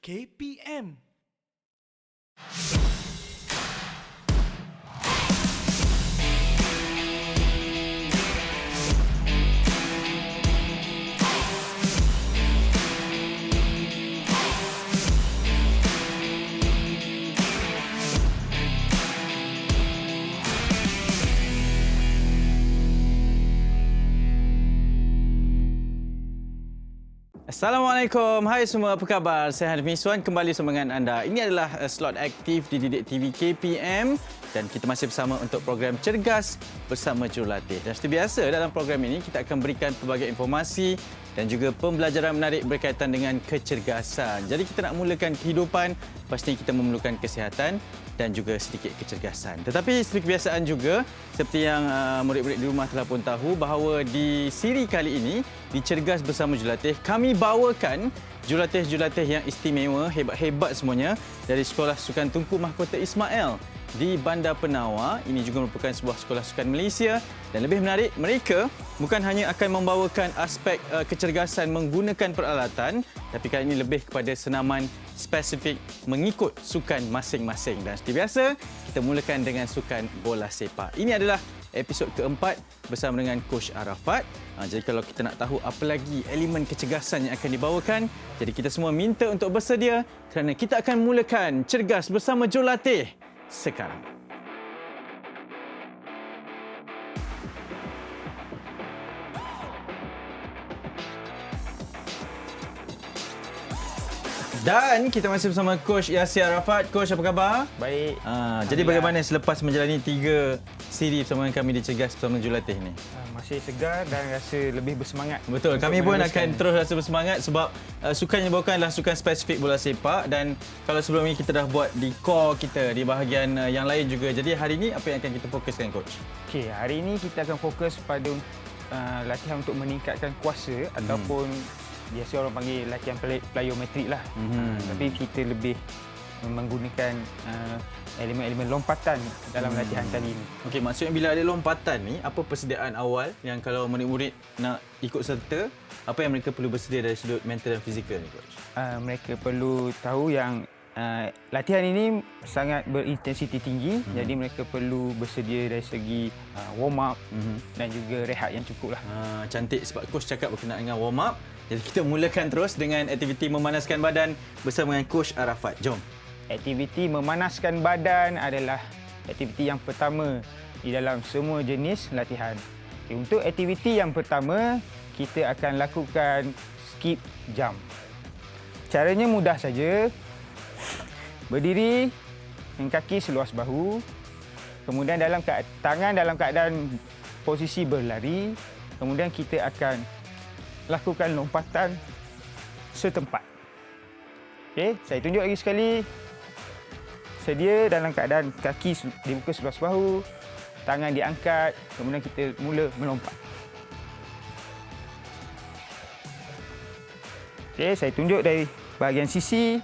KPM. Assalamualaikum. Hai semua, apa khabar? Saya Hanif Miswan kembali bersama dengan anda. Ini adalah slot aktif di Didik TV KPM dan kita masih bersama untuk program Cergas bersama Jurulatih. Dan seperti biasa dalam program ini kita akan berikan pelbagai informasi dan juga pembelajaran menarik berkaitan dengan kecergasan. Jadi kita nak mulakan kehidupan, pastinya kita memerlukan kesihatan dan juga sedikit kecergasan. Tetapi seperti kebiasaan juga, seperti yang murid-murid di rumah telah pun tahu bahawa di siri kali ini, di Cergas Bersama Jurulatih, kami bawakan jurulatih-jurulatih yang istimewa, hebat-hebat semuanya dari Sekolah Sukan Tunku Mahkota Ismail di Bandar Penawar. Ini juga merupakan sebuah sekolah sukan Malaysia dan lebih menarik, mereka bukan hanya akan membawakan aspek kecergasan menggunakan peralatan, tapi kali ini lebih kepada senaman spesifik mengikut sukan masing-masing. Dan seperti biasa, kita mulakan dengan sukan bola sepak. Ini adalah episod keempat bersama dengan Coach Arafat. Jadi kalau kita nak tahu apa lagi elemen kecergasan yang akan dibawakan, jadi kita semua minta untuk bersedia kerana kita akan mulakan Cergas Bersama Jurulatih sekarang. Dan kita masih bersama Coach Yasir Arafat. Coach, apa khabar? Baik. Jadi bagaimana selepas menjalani 3 siri bersama kami di Cergas Bersama Jurulatih ni? Masih segar dan rasa lebih bersemangat. Betul, kami pun akan terus rasa bersemangat sebab sukan yang dibawakan adalah sukan spesifik bola sepak dan kalau sebelum ini kita dah buat di core kita, di bahagian yang lain juga. Jadi hari ini apa yang akan kita fokuskan, Coach? Okey, hari ini kita akan fokus pada latihan untuk meningkatkan kuasa ataupun biasa orang panggil latihan plyometrik lah. Tapi kita lebih menggunakan elemen-elemen lompatan dalam latihan kali ini. Okey, maksudnya bila ada lompatan ni, apa persediaan awal yang kalau murid-murid nak ikut serta, apa yang mereka perlu bersedia dari sudut mental dan fizikal ni, Coach? Mereka perlu tahu yang latihan ini sangat berintensiti tinggi, jadi mereka perlu bersedia dari segi warm up dan juga rehat yang cukup lah. Cantik sebab Coach cakap berkenaan dengan warm up. Jadi kita mulakan terus dengan aktiviti memanaskan badan bersama dengan Coach Arafat. Jom. Aktiviti memanaskan badan adalah aktiviti yang pertama di dalam semua jenis latihan. Okay, untuk aktiviti yang pertama, kita akan lakukan skip jump. Caranya mudah saja. Berdiri dengan kaki seluas bahu. Kemudian tangan dalam keadaan posisi berlari. Kemudian kita akan lakukan lompatan setempat. Okey, saya tunjuk lagi sekali. Sedia dalam keadaan kaki dibuka seluas bahu, tangan diangkat, kemudian kita mula melompat. Okey, saya tunjuk dari bahagian sisi.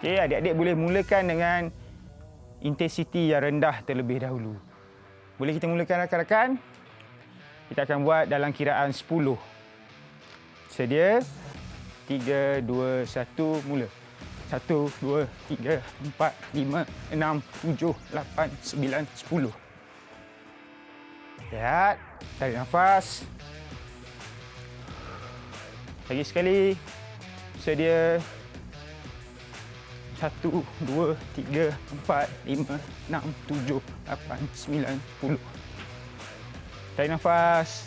Okey, adik-adik boleh mulakan dengan intensiti yang rendah terlebih dahulu. Boleh kita mulakan rakan-rakan? Kita akan buat dalam kiraan 10. Sedia? 3, 2, 1, mula. 1, 2, 3, 4, 5, 6, 7, 8, 9, 10. Lihat. Tarik nafas. Lagi sekali. Sedia? 1, 2, 3, 4, 5, 6, 7, 8, 9, 10. Tarik nafas.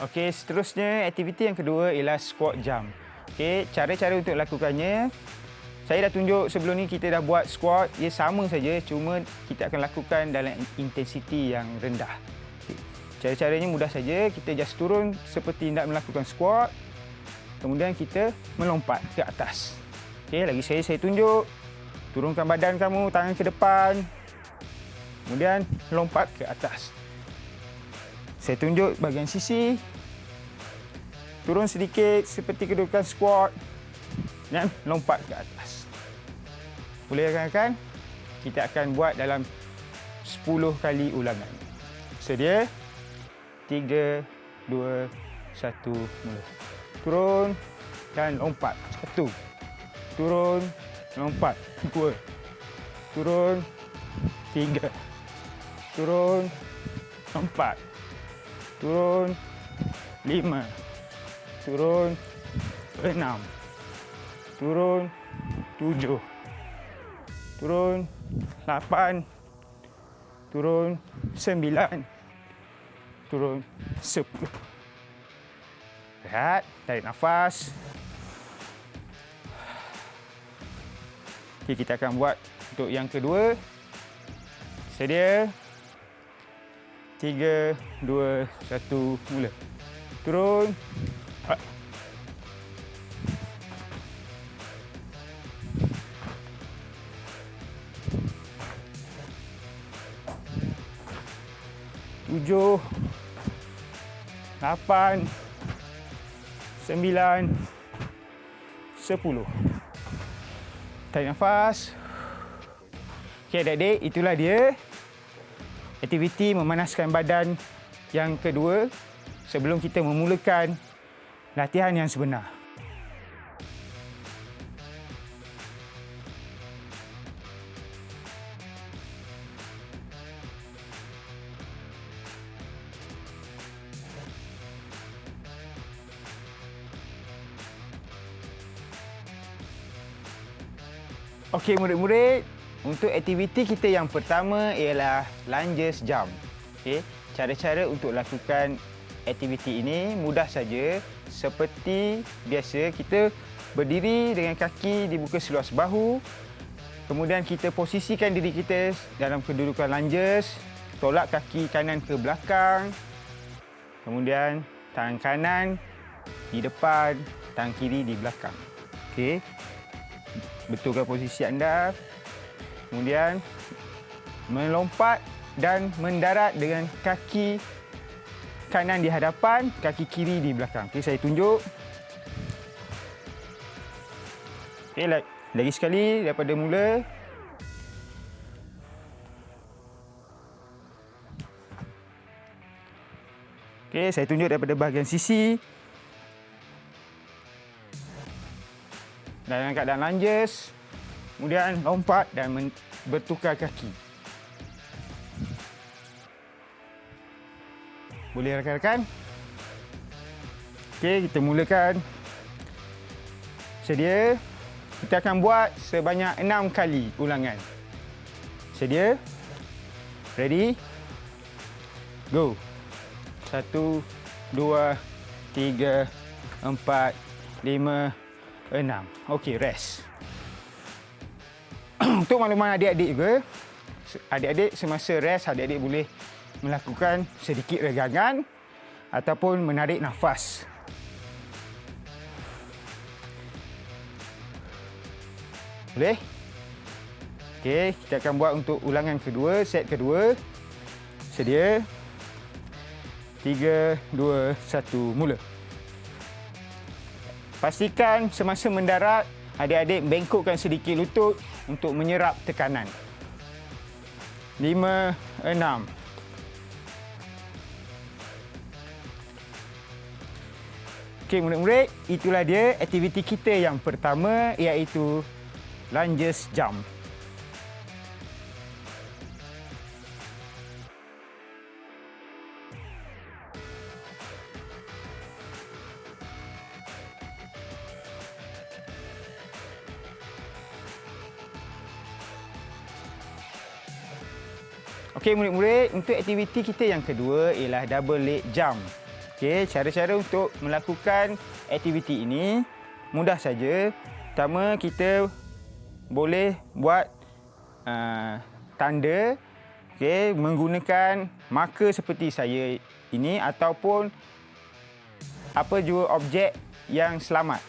Okey, seterusnya aktiviti yang kedua ialah squat jump. Okey, cara-cara untuk lakukannya, saya dah tunjuk sebelum ni, kita dah buat squat. Ia sama saja, cuma kita akan lakukan dalam intensiti yang rendah. Okay. Cara-caranya mudah saja. Kita just turun seperti nak melakukan squat. Kemudian kita melompat ke atas. Okay, lagi saya tunjuk. Turunkan badan kamu, tangan ke depan. Kemudian lompat ke atas. Saya tunjuk bahagian sisi. turun sedikit seperti kedudukan squat dan lompat ke atas. Boleh rakan-rakan? Kita akan buat dalam 10 kali ulangan. Sedia? 3, 2, 1, mula. Turun dan lompat. 1. Turun, lompat. 2. Turun. 3. Turun. 4. Turun. 5. Turun. 6. Turun. 7. Turun. 8. Turun. 9. Turun. 10. Rehat. Tarik nafas. Okay, kita akan buat untuk yang kedua. Sedia? 3, 2, 1, mula. Turun. Tujuh, 8, 9, 10. Tarik nafas. Okey, adik-adik, itulah dia aktiviti memanaskan badan yang kedua sebelum kita memulakan latihan yang sebenar. Okey, murid-murid, untuk aktiviti kita yang pertama ialah lunges jump. Okey, cara-cara untuk lakukan aktiviti ini mudah saja. Seperti biasa, kita berdiri dengan kaki dibuka seluas bahu. Kemudian kita posisikan diri kita dalam kedudukan lunges, tolak kaki kanan ke belakang. Kemudian tangan kanan di depan, tangan kiri di belakang. Okey. Betulkan posisi anda. Kemudian melompat dan mendarat dengan kaki kanan di hadapan, kaki kiri di belakang. Okey, saya tunjuk. Okey, lagi sekali daripada mula. Okey, saya tunjuk daripada bahagian sisi. Dalam keadaan lunges, kemudian lompat dan bertukar kaki. Boleh rakan-rakan? Okey, kita mulakan. Sedia? Kita akan buat sebanyak 6 kali ulangan. Sedia? Ready? Go. 1, 2, 3, 4, 5, 6. Okey, rest. Untuk makluman adik-adik juga, adik-adik semasa rest, adik-adik boleh melakukan sedikit regangan ataupun menarik nafas. Boleh? Okey, kita akan buat untuk ulangan kedua, set kedua. Sedia? 3, 2, 1, mula. Pastikan semasa mendarat, adik-adik bengkokkan sedikit lutut untuk menyerap tekanan. 5, 6. Okey, murid-murid, itulah dia aktiviti kita yang pertama, iaitu lunges jump. Okey, murid-murid, untuk aktiviti kita yang kedua ialah double leg jump. Okey, cara-cara untuk melakukan aktiviti ini mudah saja. Pertama, kita boleh buat tanda, okey, menggunakan marker seperti saya ini ataupun apa jua objek yang selamat.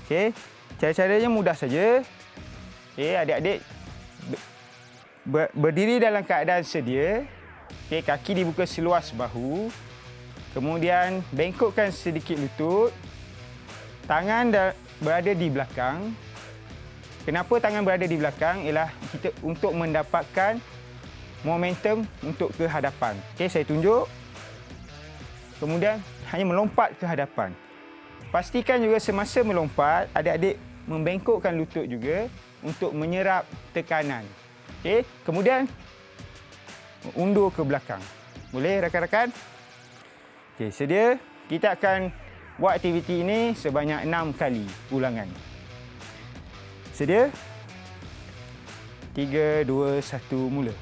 Okey, cara-caranya mudah saja. Okey, adik-adik berdiri dalam keadaan sedia. Okey, kaki dibuka seluas bahu. Kemudian bengkokkan sedikit lutut. Tangan berada di belakang. Kenapa tangan berada di belakang? Ialah kita untuk mendapatkan momentum untuk ke hadapan. Okey, saya tunjuk. Kemudian hanya melompat ke hadapan. Pastikan juga semasa melompat, adik-adik membengkokkan lutut juga untuk menyerap tekanan. Okey, kemudian undur ke belakang. Boleh rakan-rakan? Okey, sedia. Kita akan buat aktiviti ini sebanyak 6 kali ulangan. Sedia? 3, 2, 1, mula.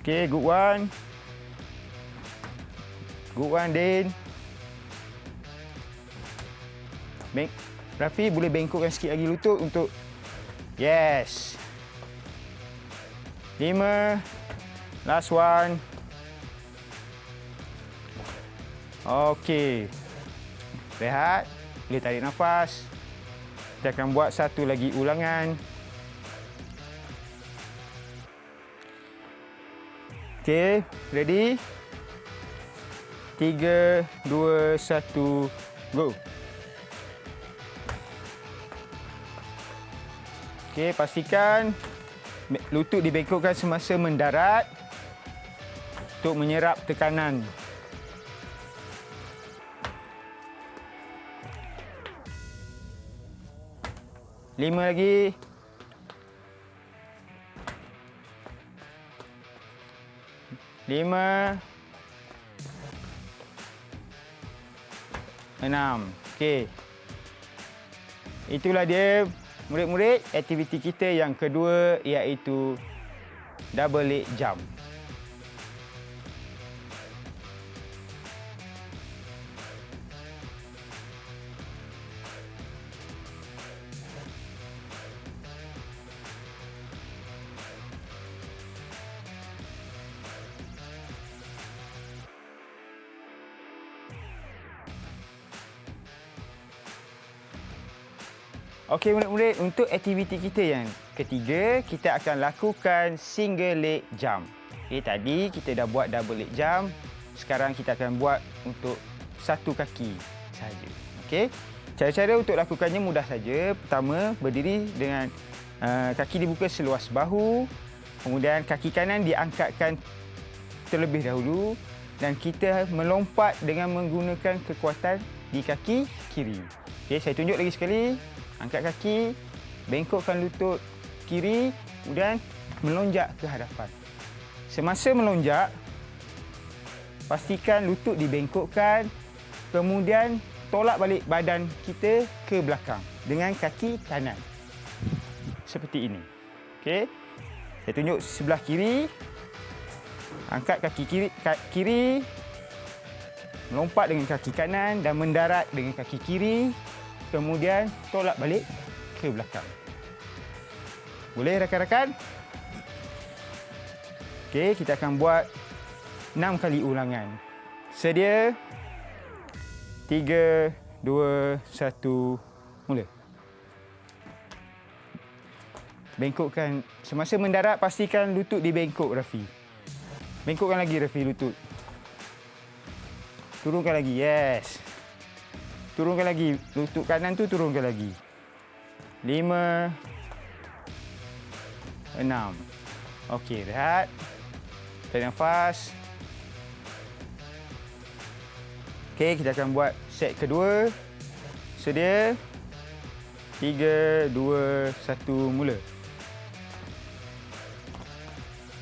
Okey, good one. Good one, Din. Rafi, boleh bengkokkan sikit lagi lutut untuk... Yes. 5. Last one. Okey. Rehat. Boleh tarik nafas. Kita akan buat satu lagi ulangan. Okey, ready? 3, 2, 1, go. Okey, pastikan lutut dibengkokkan semasa mendarat untuk menyerap tekanan. Lima lagi. Lima. 6. Okey. Itulah dia murid-murid aktiviti kita yang kedua, iaitu double leg jump. Okey murid-murid, untuk aktiviti kita yang ketiga, kita akan lakukan single leg jump. Okey, tadi kita dah buat double leg jump. Sekarang kita akan buat untuk satu kaki sahaja. Okey. Cara-cara untuk lakukannya mudah saja. Pertama, berdiri dengan kaki dibuka seluas bahu. Kemudian kaki kanan diangkatkan terlebih dahulu dan kita melompat dengan menggunakan kekuatan di kaki kiri. Okey, saya tunjuk lagi sekali. Angkat kaki, bengkokkan lutut kiri, kemudian melonjak ke hadapan. Semasa melonjak, pastikan lutut dibengkokkan, kemudian tolak balik badan kita ke belakang dengan kaki kanan. Seperti ini. Okey. Saya tunjuk sebelah kiri. Angkat kaki kiri, melompat dengan kaki kanan dan mendarat dengan kaki kiri. Kemudian tolak balik ke belakang. Boleh rakan-rakan? Okey, kita akan buat 6 kali ulangan. Sedia? 3, 2, 1, mula. Bengkokkan. Semasa mendarat, pastikan lutut dibengkok, Rafi. Bengkokkan lagi, Rafi, lutut. Turunkan lagi, yes. Turunkan lagi. Lutut kanan tu turunkan lagi. 5, 6. Okey, rehat. Tarik nafas. Okey, kita akan buat set kedua. Sedia? 3, 2, 1, mula.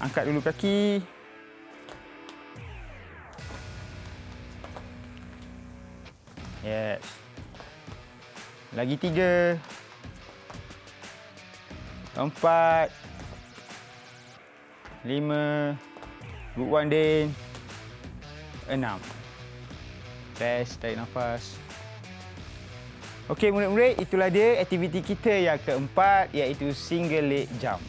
Angkat dulu kaki. Yes. Lagi 3. 4. 5. Good one, Din. 6. Rest, tarik nafas. Okey, murid-murid, itulah dia aktiviti kita yang keempat, iaitu single leg jump.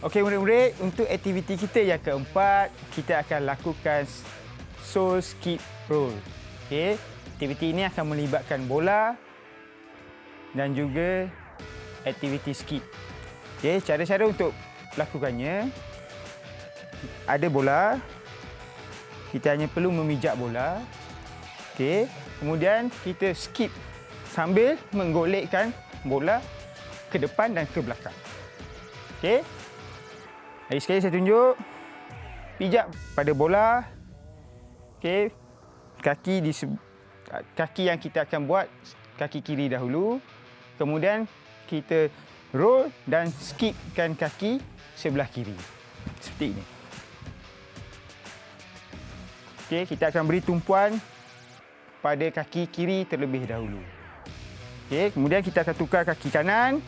Okey murid-murid, untuk aktiviti kita yang keempat, kita akan lakukan soul skip roll. Okey, aktiviti ini akan melibatkan bola dan juga aktiviti skip. Okey, cara-cara untuk lakukannya, ada bola, kita hanya perlu memijak bola. Okey, kemudian kita skip sambil menggolekkan bola ke depan dan ke belakang. Okey. Lagi sekali saya tunjuk. Pijak pada bola. Okey. Kaki yang kita akan buat kaki kiri dahulu. Kemudian kita roll dan skipkan kaki sebelah kiri. Seperti ini. Okey, kita akan beri tumpuan pada kaki kiri terlebih dahulu. Okey, kemudian kita akan tukar kaki kanan.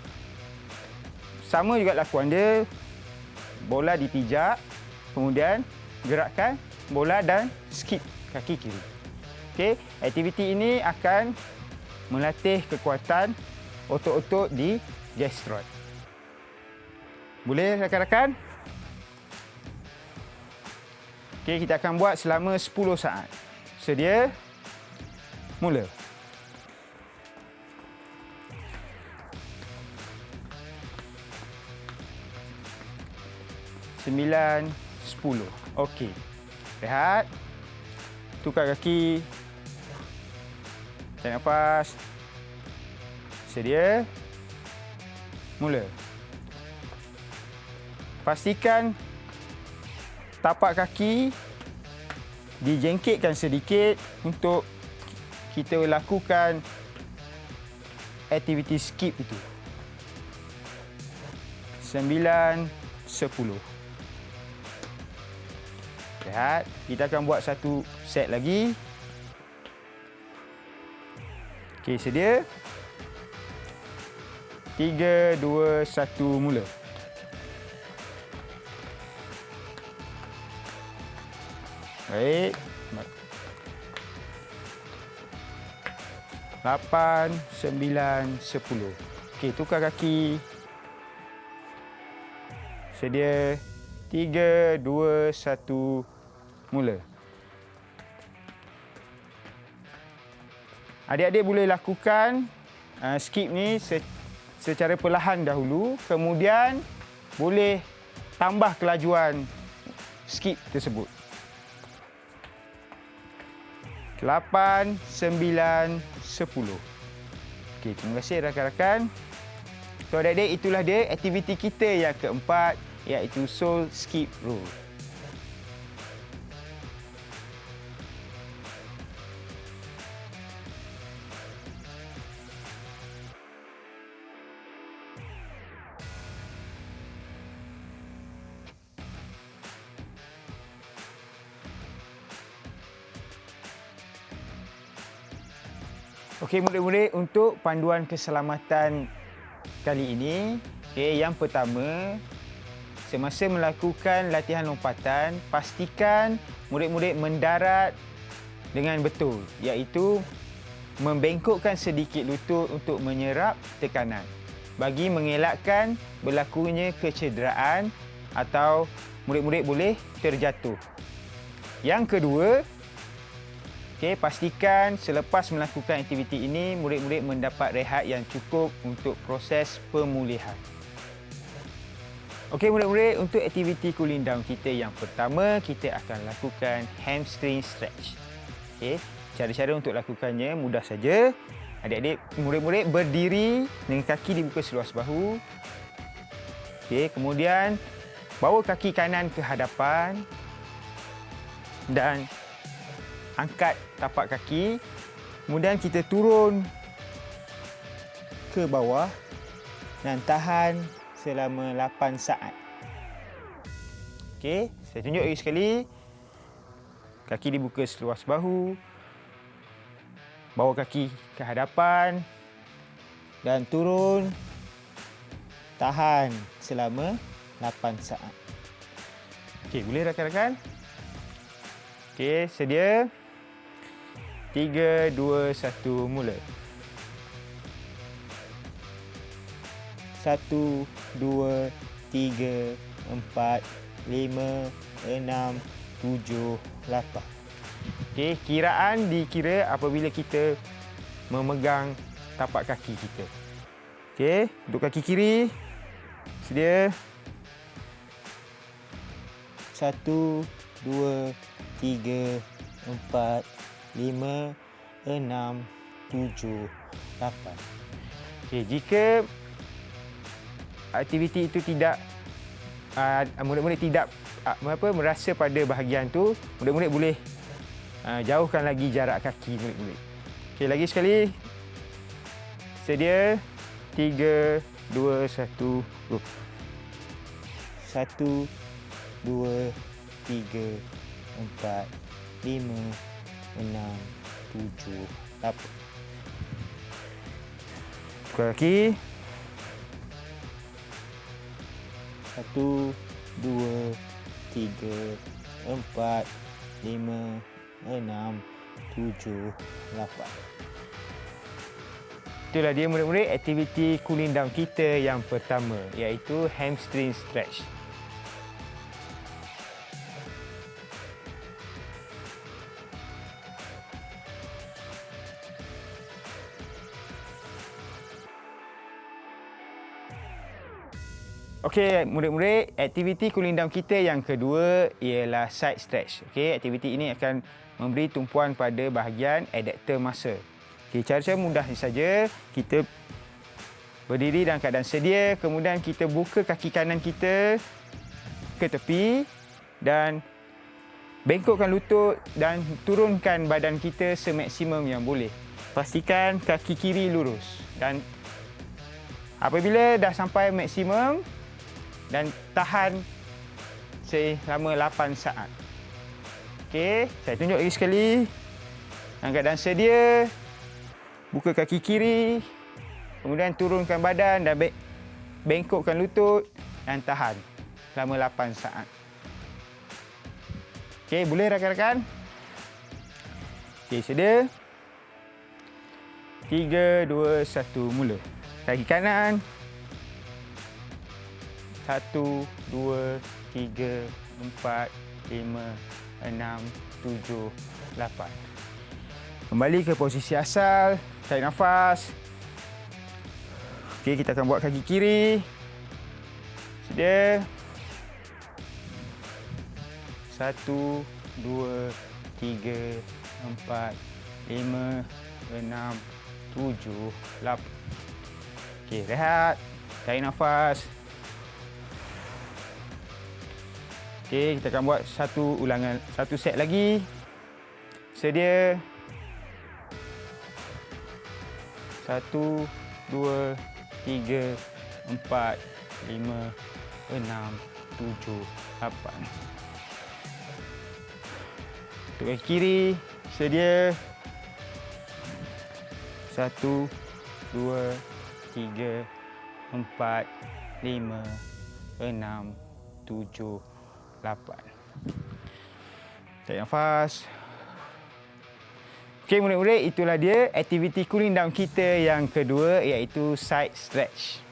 Sama juga lakuan dia. Bola dipijak, kemudian gerakkan bola dan skip kaki kiri. Okey, aktiviti ini akan melatih kekuatan otot-otot di gastroid. Boleh rakan-rakan? Okey, kita akan buat selama 10 saat. Sedia? Mula. Sembilan, 10. Okey. Rehat. Tukar kaki. Tarik nafas. Sedia. Mula. Pastikan tapak kaki dijengkitkan sedikit untuk kita lakukan aktiviti skip itu. 9, 10. Rehat. Kita akan buat satu set lagi. Okey, sedia. 3, 2, 1, mula. Baik. 8, 9, 10. Okey, tukar kaki. Sedia. 3, 2, 1, mula. Adik-adik boleh lakukan skip ni secara perlahan dahulu, kemudian boleh tambah kelajuan skip tersebut. 8, 9, 10. Okey, terima kasih rakan-rakan. So, adik-adik, itulah dia aktiviti kita yang keempat, iaitu soul skip roll. Okey murid-murid, untuk panduan keselamatan kali ini, yang pertama, semasa melakukan latihan lompatan, pastikan murid-murid mendarat dengan betul, iaitu membengkokkan sedikit lutut untuk menyerap tekanan bagi mengelakkan berlakunya kecederaan atau murid-murid boleh terjatuh. Yang kedua, pastikan selepas melakukan aktiviti ini, murid-murid mendapat rehat yang cukup untuk proses pemulihan. Okey murid-murid, untuk aktiviti cooling down kita yang pertama, kita akan lakukan hamstring stretch. Okey, cara-cara untuk lakukannya mudah saja. Adik-adik, murid-murid berdiri dengan kaki dibuka seluas bahu. Okey, kemudian bawa kaki kanan ke hadapan dan angkat tapak kaki. Kemudian kita turun ke bawah dan tahan selama 8 saat. Okey, saya tunjuk lagi sekali. Kaki dibuka seluas bahu. Bawa kaki ke hadapan dan turun. Tahan selama 8 saat. Okey, boleh rakan-rakan? Okey, sedia. 3, 2, 1, mula. 1, 2, 3, 4, 5, 6, 7, 8. Okey, kiraan dikira apabila kita memegang tapak kaki kita. Okey, untuk kaki kiri sedia. 1, 2, 3, 4, 5, 6, 7, 8. Okey, jika aktiviti itu tidak murid-murid tidak merasa pada bahagian tu, murid-murid boleh jauhkan lagi jarak kaki murid-murid. Okey, lagi sekali. Sedia. 3, 2, 1, go. 1, 2, 3, 4, 5, 6, 7, 8. Tukar kaki. 1, 2, 3, 4, 5, 6, 7, 8. Itulah dia murid-murid aktiviti cooling down kita yang pertama, iaitu hamstring stretch. Okey, murid-murid, aktiviti cooling down kita yang kedua ialah side stretch. Okey, aktiviti ini akan memberi tumpuan pada bahagian adductor muscle. Okey, cara-cara mudah saja. Kita berdiri dalam keadaan sedia, kemudian kita buka kaki kanan kita ke tepi dan bengkokkan lutut dan turunkan badan kita semaksimum yang boleh. Pastikan kaki kiri lurus dan apabila dah sampai maksimum, dan tahan selama 8 saat. Okey, saya tunjuk lagi sekali. Dalam keadaan sedia, buka kaki kiri, kemudian turunkan badan dan bengkokkan lutut dan tahan selama 8 saat. Okey, boleh rakan-rakan? Okey, sedia. 3, 2, 1, mula. Kaki kanan. 1, 2, 3, 4, 5, 6, 7, 8. Kembali ke posisi asal, tarik nafas. Okey, kita akan buat kaki kiri. Sedia. 1, 2, 3, 4, 5, 6, 7, 8. Okey, rehat. Tarik nafas. Okey, kita akan buat satu set lagi. Sedia. 1, 2, 3, 4, 5, 6, 7, 8. Untuk kaki kiri, sedia. 1, 2, 3, 4, 5, 6, 7, 8. Tarik nafas. Okey, murid-murid, itulah dia aktiviti cooling down kita yang kedua, iaitu side stretch.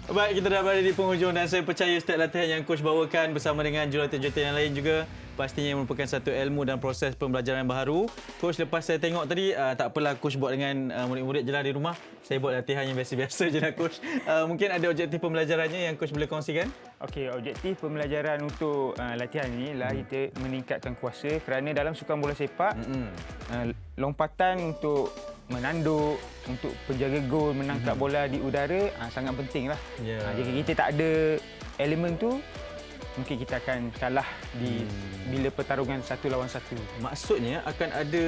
Baik, kita dah berada di penghujung dan saya percaya setiap latihan yang coach bawakan bersama dengan jurulatih-jurulatih yang lain juga pastinya merupakan satu ilmu dan proses pembelajaran baharu. Coach, lepas saya tengok tadi, tak apalah coach buat dengan murid-murid je lah di rumah. Saya buat latihan yang biasa-biasa je lah coach. Mungkin ada objektif pembelajarannya yang coach boleh kongsikan? Okey, objektif pembelajaran untuk latihan ini ialah kita meningkatkan kuasa kerana dalam sukan bola sepak, lompatan untuk menanduk, untuk penjaga gol menangkap bola di udara sangat pentinglah. Jika kita tak ada elemen tu, mungkin kita akan kalah bila pertarungan 1 lawan 1. Maksudnya akan ada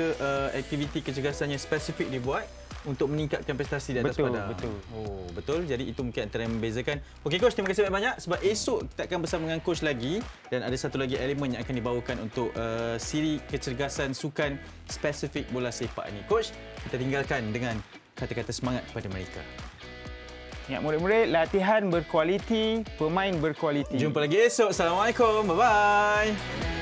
aktiviti kecergasan yang spesifik dibuat untuk meningkatkan prestasi di atas padang. Betul. Oh, betul. Jadi itu mungkin antara yang membezakan. Okey coach, terima kasih banyak-banyak sebab esok kita akan bersama dengan coach lagi dan ada satu lagi elemen yang akan dibawakan untuk siri kecergasan sukan spesifik bola sepak ini. Coach, kita tinggalkan dengan kata-kata semangat kepada mereka. Ya, murid-murid, latihan berkualiti, pemain berkualiti. Jumpa lagi esok. Assalamualaikum. Bye-bye.